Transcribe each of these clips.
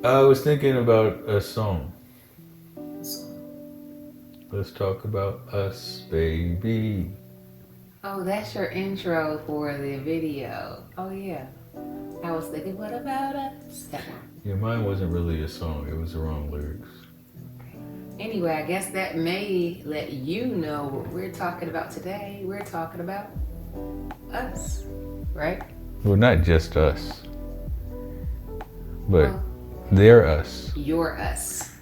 I was thinking about a song. Let's talk about us, baby. Oh, that's your intro for the video. Oh, yeah. I was thinking, what about us? That one. Yeah, mine wasn't really a song. It was the wrong lyrics. Okay. Anyway, I guess that may let you know what we're talking about today. We're talking about us, right? Well, not just us, but Well, they're us. your us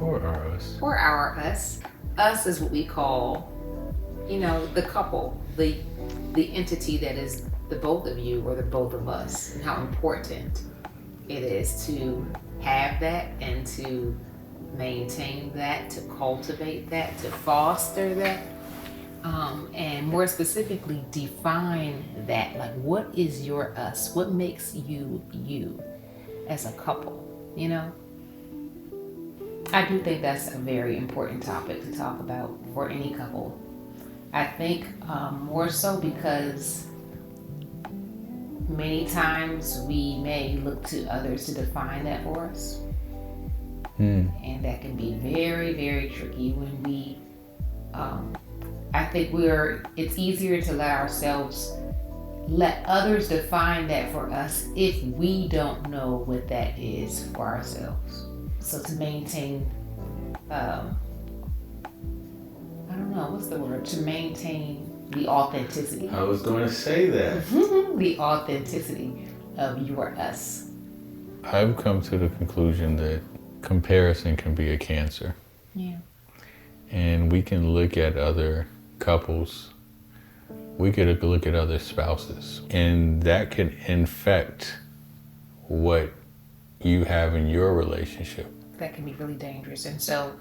Or are us. or our us. Us is what we call, the couple, the entity that is the both of you or the both of us, and how important it is to have that and to maintain that, to cultivate that, to foster that, and more specifically, define that. Like, what is your us? What makes you you as a couple? You know, I do think that's a very important topic to talk about for any couple. I think more so because many times we may look to others to define that for us. Hmm. And that can be very, very tricky when um, I think it's easier to let others define that for us if we don't know what that is for ourselves. So to maintain, um, I don't know, what's the word? To maintain the authenticity. I was going to say that. The authenticity of your us. I've come to the conclusion that comparison can be a cancer. Yeah. And we can look at other couples, we could look at other spouses, and that could infect what you have in your relationship. That can be really dangerous. And so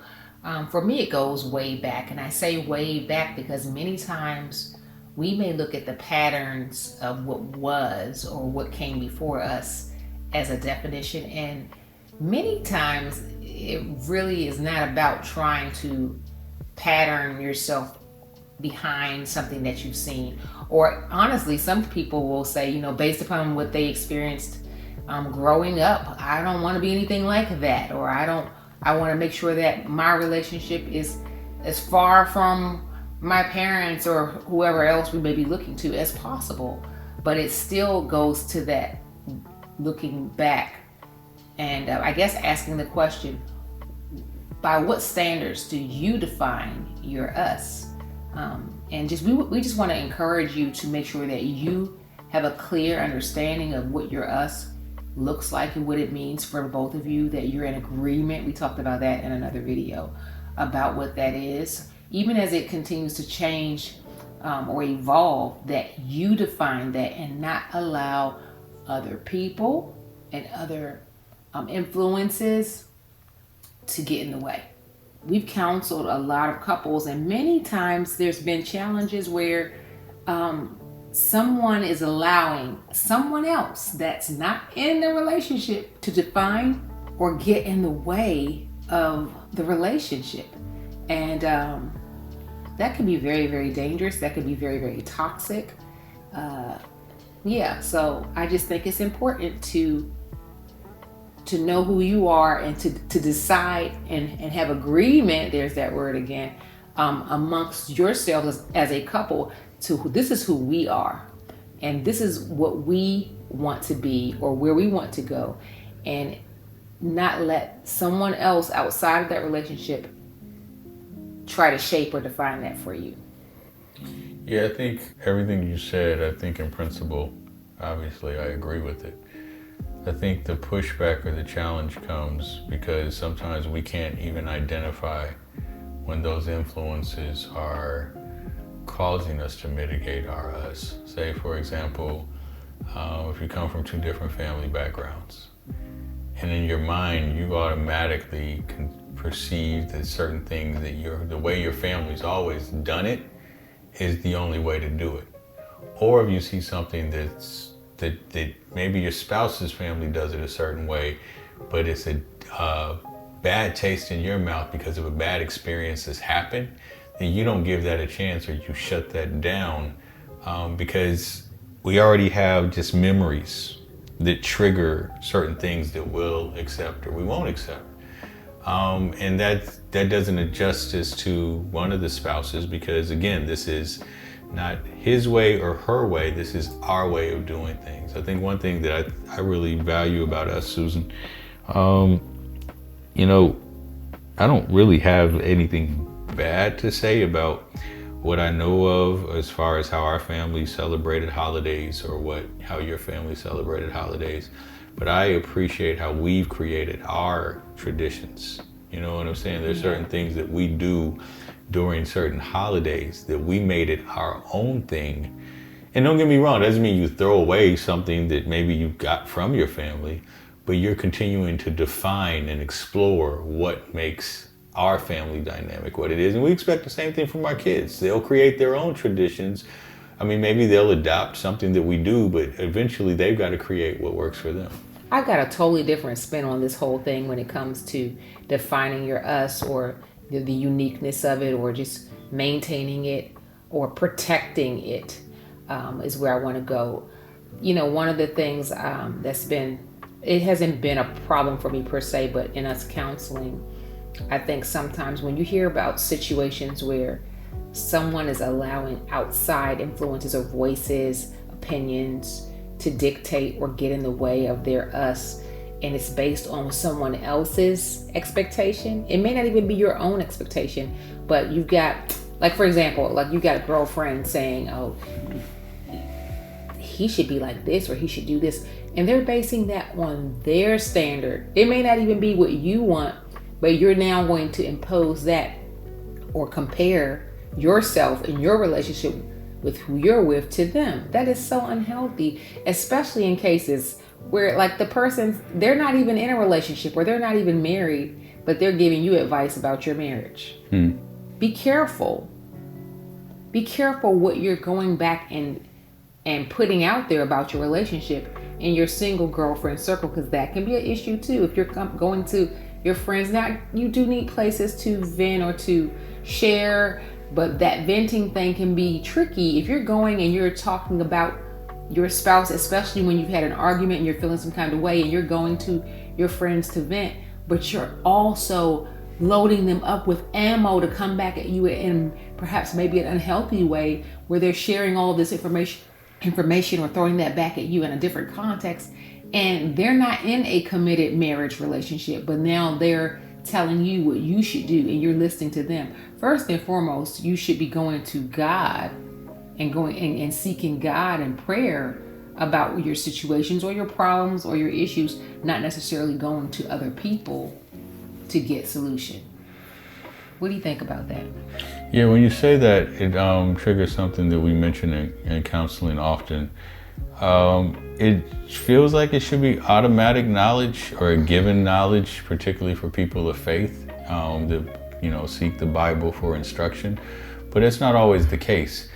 for me, it goes way back. And I say way back because many times we may look at the patterns of what was or what came before us as a definition. And many times it really is not about trying to pattern yourself behind something that you've seen. Or honestly, some people will say, based upon what they experienced growing up, I don't want to be anything like that. Or I want to make sure that my relationship is as far from my parents or whoever else we may be looking to as possible. But it still goes to that looking back and I guess asking the question, by what standards do you define your us? And we just want to encourage you to make sure that you have a clear understanding of what your us looks like and what it means for both of you, that you're in agreement. We talked about that in another video about what that is. Even as it continues to change or evolve, that you define that and not allow other people and other influences to get in the way. We've counseled a lot of couples, and many times there's been challenges where someone is allowing someone else that's not in the relationship to define or get in the way of the relationship. And that can be very, very dangerous. That can be very, very toxic. Yeah, so I just think it's important to know who you are and to decide and have agreement, there's that word again, amongst yourselves as a couple to this is who we are and this is what we want to be or where we want to go, and not let someone else outside of that relationship try to shape or define that for you. Yeah, I think everything you said, I think in principle, obviously I agree with it. I think the pushback or the challenge comes because sometimes we can't even identify when those influences are causing us to mitigate our us. Say, for example, if you come from two different family backgrounds, and in your mind you automatically can perceive that certain things that the way your family's always done it is the only way to do it. Or if you see something that maybe your spouse's family does it a certain way, but it's a bad taste in your mouth because of a bad experience that's happened, then you don't give that a chance or you shut that down because we already have just memories that trigger certain things that we'll accept or we won't accept. And that doesn't do justice to one of the spouses, because again, this is not his way or her way, this is our way of doing things. I think one thing that I really value about us, Susan, you know, I don't really have anything bad to say about what I know of as far as how our family celebrated holidays or how your family celebrated holidays. But I appreciate how we've created our traditions. You know what I'm saying? There's certain things that we do during certain holidays that we made it our own thing. And don't get me wrong, it doesn't mean you throw away something that maybe you got from your family, but you're continuing to define and explore what makes our family dynamic what it is. And we expect the same thing from our kids. They'll create their own traditions. I mean, maybe they'll adopt something that we do, but eventually they've got to create what works for them. I've got a totally different spin on this whole thing when it comes to defining your us, or the uniqueness of it, or just maintaining it or protecting it, is where I want to go. You know, one of the things it hasn't been a problem for me per se, but in us counseling, I think sometimes when you hear about situations where someone is allowing outside influences or voices, opinions to dictate or get in the way of their us, and it's based on someone else's expectation. It may not even be your own expectation, but you've got, like, for example, like you got a girlfriend saying, oh, he should be like this or he should do this. And they're basing that on their standard. It may not even be what you want, but you're now going to impose that or compare yourself and your relationship with who you're with to them. That is so unhealthy, especially in cases where, like, the person, they're not even in a relationship or they're not even married, but they're giving you advice about your marriage. Be careful. Be careful what you're going back and putting out there about your relationship in your single girlfriend circle, because that can be an issue too. If you're going to your friends, now you do need places to vent or to share, but that venting thing can be tricky if you're going and you're talking about your spouse, especially when you've had an argument and you're feeling some kind of way and you're going to your friends to vent, but you're also loading them up with ammo to come back at you in perhaps maybe an unhealthy way, where they're sharing all this information or throwing that back at you in a different context, and they're not in a committed marriage relationship, but now they're telling you what you should do and you're listening to them. First and foremost, you should be going to God and going and seeking God in prayer about your situations or your problems or your issues, not necessarily going to other people to get solution. What do you think about that? Yeah, when you say that, it triggers something that we mention in counseling often. It feels like it should be automatic knowledge or a given knowledge, particularly for people of faith, that seek the Bible for instruction. But it's not always the case.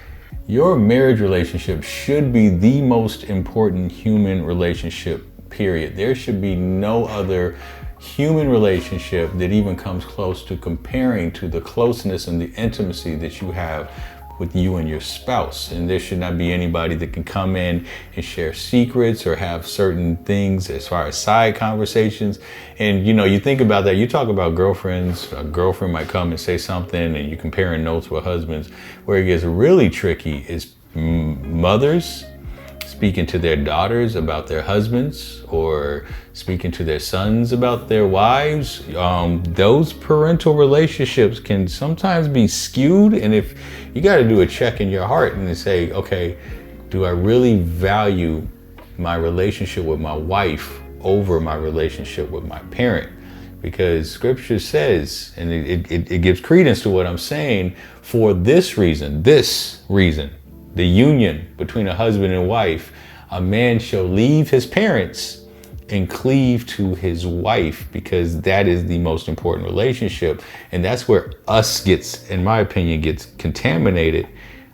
Your marriage relationship should be the most important human relationship, period. There should be no other human relationship that even comes close to comparing to the closeness and the intimacy that you have with you and your spouse. And there should not be anybody that can come in and share secrets or have certain things as far as side conversations. And you think about that, you talk about girlfriends, a girlfriend might come and say something and you're comparing notes with husbands. Where it gets really tricky is mothers speaking to their daughters about their husbands, or speaking to their sons about their wives. Those parental relationships can sometimes be skewed, and if you got to do a check in your heart and say, okay, do I really value my relationship with my wife over my relationship with my parent? Because scripture says, and it gives credence to what I'm saying, for this reason, the union between a husband and wife, a man shall leave his parents and cleave to his wife, because that is the most important relationship. And that's where us gets, in my opinion, gets contaminated,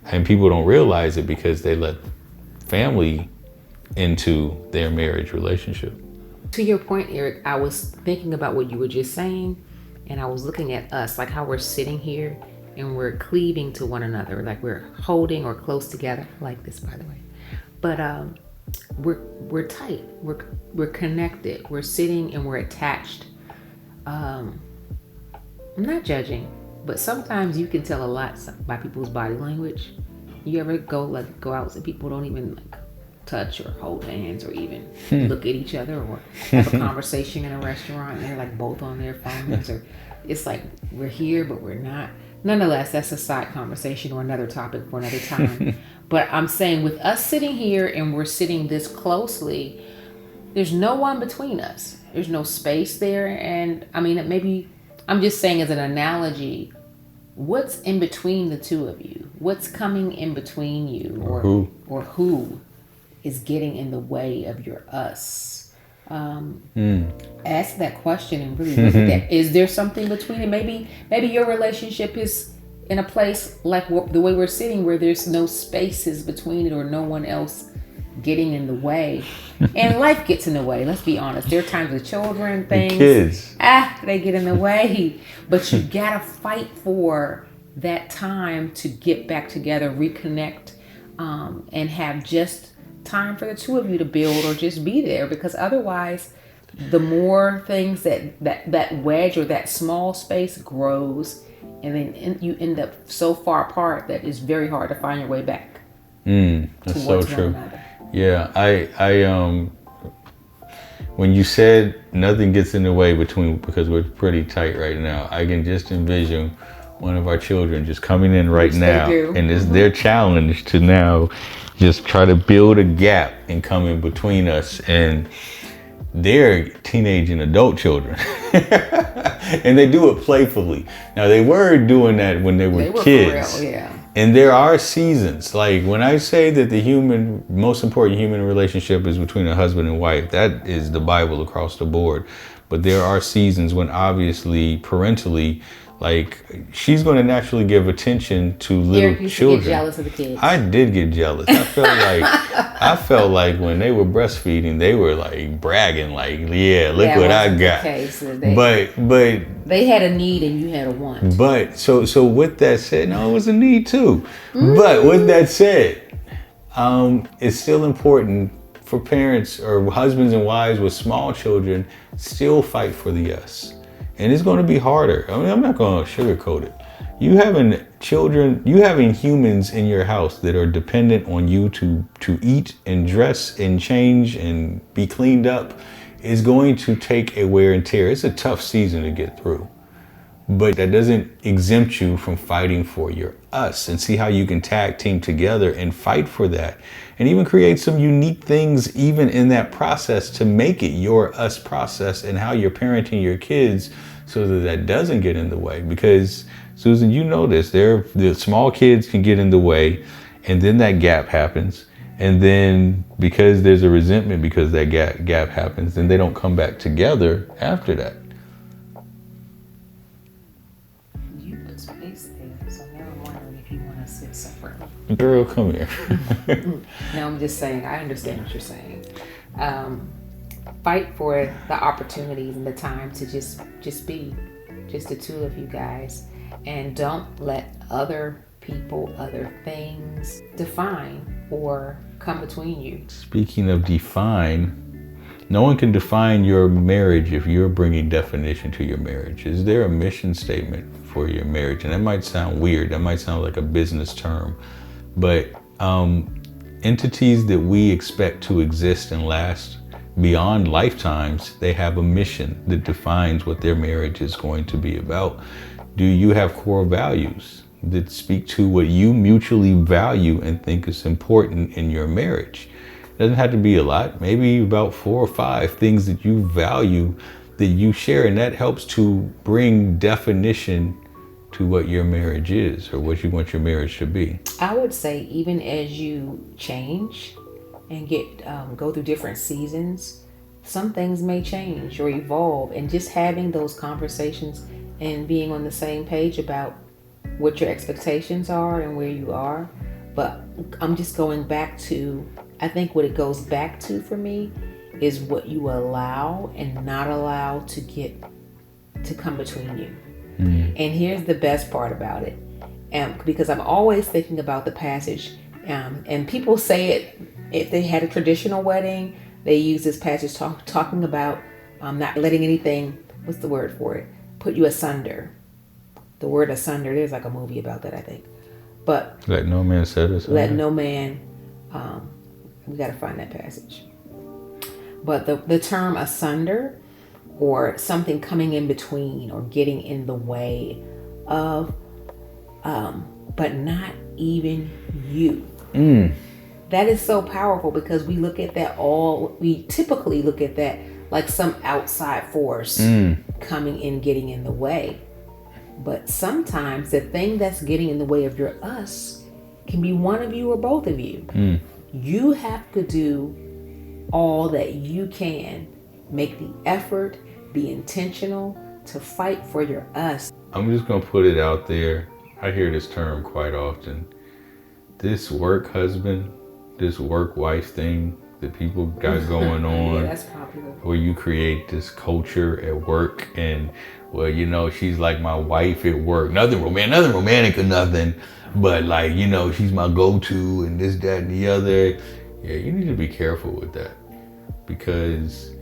and people don't realize it because they let family into their marriage relationship. To your point, Eric, I was thinking about what you were just saying, and I was looking at us, like how we're sitting here and we're cleaving to one another, like we're holding or close together, like this, by the way. But we're tight. We're connected. We're sitting and we're attached. I'm not judging, but sometimes you can tell a lot by people's body language. You ever go out and people don't even touch or hold hands or even look at each other or have a conversation in a restaurant and they're like both on their phones, or it's like we're here but we're not. Nonetheless, that's a side conversation or another topic for another time. But I'm saying with us sitting here and we're sitting this closely, there's no one between us. There's no space there. And I mean, maybe I'm just saying as an analogy, what's in between the two of you? What's coming in between you? Or who is getting in the way of your us? Ask that question and really look at that. Is there something between it? Maybe your relationship is in a place like the way we're sitting, where there's no spaces between it or no one else getting in the way. And life gets in the way. Let's be honest. There are times with children, things. The kids. They get in the way. But you gotta fight for that time to get back together, reconnect, and have just time for the two of you to build or just be there. Because otherwise, the more things that wedge or that small space grows, and then you end up so far apart that it's very hard to find your way back. That's so true. Yeah, I when you said nothing gets in the way because we're pretty tight right now, I can just envision one of our children just coming in right now, and it's their challenge to now just try to build a gap and come in between us, and they're teenage and adult children. And they do it playfully. Now, they were doing that when they were kids. For real, yeah. And there are seasons. Like when I say that the most important human relationship is between a husband and wife, that is the Bible across the board. But there are seasons when obviously parentally, like she's going to naturally give attention to little Eric used children. To get jealous of the kids. I did get jealous. I felt like when they were breastfeeding, they were like bragging, like, "Yeah, look what I got." But they had a need and you had a want. But so with that said, no, it was a need too. But with that said, it's still important for parents or husbands and wives with small children still fight for the us. And it's going to be harder. I mean, I'm not going to sugarcoat it. You having humans in your house that are dependent on you to eat and dress and change and be cleaned up is going to take a wear and tear. It's a tough season to get through. But that doesn't exempt you from fighting for your us, and see how you can tag team together and fight for that, and even create some unique things even in that process to make it your us process, and how you're parenting your kids so that doesn't get in the way. Because Susan, you know this, the small kids can get in the way, and then that gap happens, and then because there's a resentment because that gap happens, then they don't come back together after that. Girl, come here. No, I'm just saying, I understand what you're saying. Fight for the opportunities and the time to just be just the two of you guys, and don't let other people, other things define or come between you. Speaking of define, no one can define your marriage if you're bringing definition to your marriage. Is there a mission statement for your marriage? And that might sound weird. That might sound like a business term. But entities that we expect to exist and last beyond lifetimes, they have a mission that defines what their marriage is going to be about. Do you have core values that speak to what you mutually value and think is important in your marriage? It doesn't have to be a lot, maybe about 4 or 5 things that you value that you share, and that helps to bring definition to what your marriage is or what you want your marriage to be. I would say even as you change and go through different seasons, some things may change or evolve, and just having those conversations and being on the same page about what your expectations are and where you are. But I'm just going back to, I think what it goes back to for me is what you allow and not allow to come between you. And here's the best part about it. And because I'm always thinking about the passage, And people say it, if they had a traditional wedding, they use this passage talking about not letting anything, what's the word for it? Put you asunder. The word asunder, there's like a movie about that, I think. But let no man set us let no man, we got to find that passage. But the term asunder, or something coming in between or getting in the way of, but not even you. That is so powerful, because we typically look at that like some outside force coming in, getting in the way. But sometimes the thing that's getting in the way of your us can be one of you or both of you. You have to do all that you can, make the effort, be intentional to fight for your us. I'm just going to put it out there. I hear this term quite often. This work husband, this work wife thing that people got going on. Yeah, that's popular. Where you create this culture at work, and well, you know, she's like my wife at work. Nothing romantic or nothing, but like, you know, she's my go-to and this, that, and the other. Yeah, you need to be careful with that, because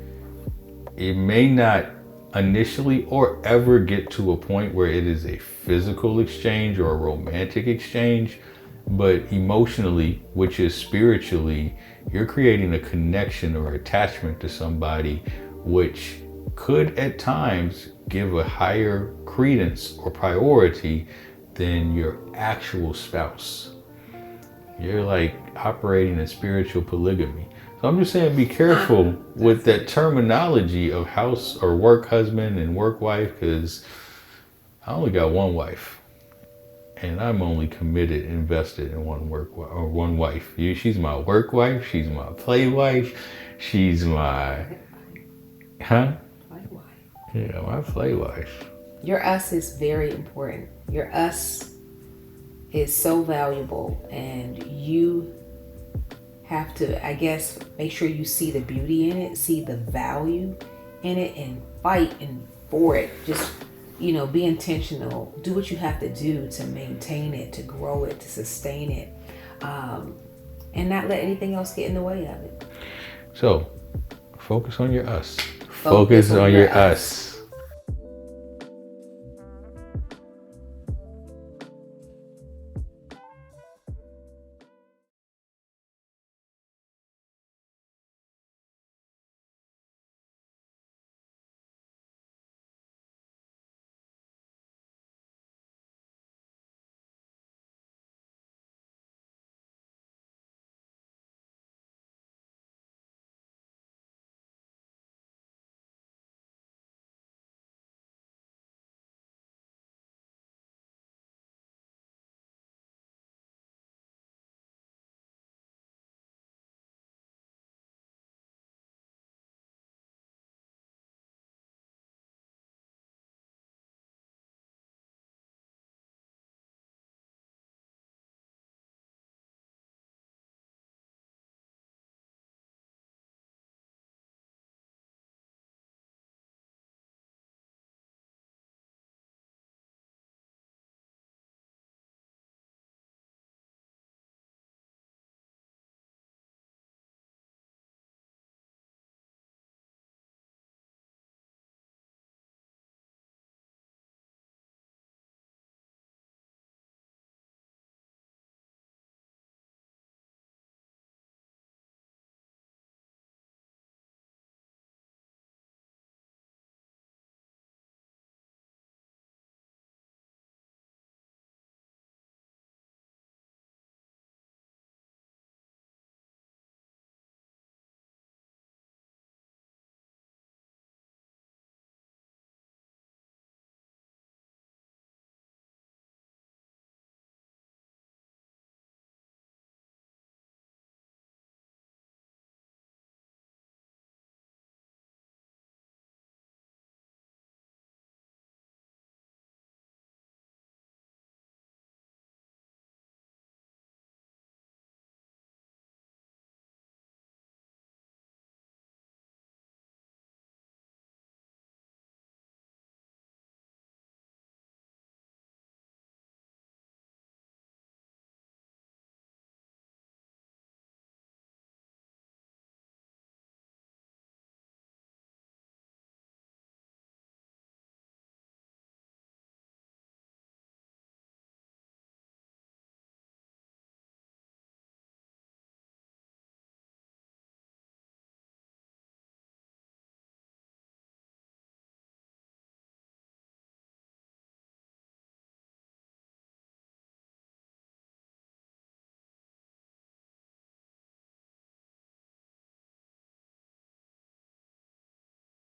it may not initially or ever get to a point where it is a physical exchange or a romantic exchange, but emotionally, which is spiritually, you're creating a connection or attachment to somebody, which could at times give a higher credence or priority than your actual spouse. You're like operating in spiritual polygamy. So I'm just saying, be careful with that terminology of house or work husband and work wife, because I only got one wife. And I'm only committed, invested in one wife. She's my work wife. She's my play wife. She's my, Play wife. Yeah, my play wife. Your us is very important. Your us is so valuable, and you have to, I guess, make sure you see the beauty in it, see the value in it, and fight for it. Just, you know, be intentional. Do what you have to do to maintain it, to grow it, to sustain it, and not let anything else get in the way of it. So, focus on your us. Focus on your us.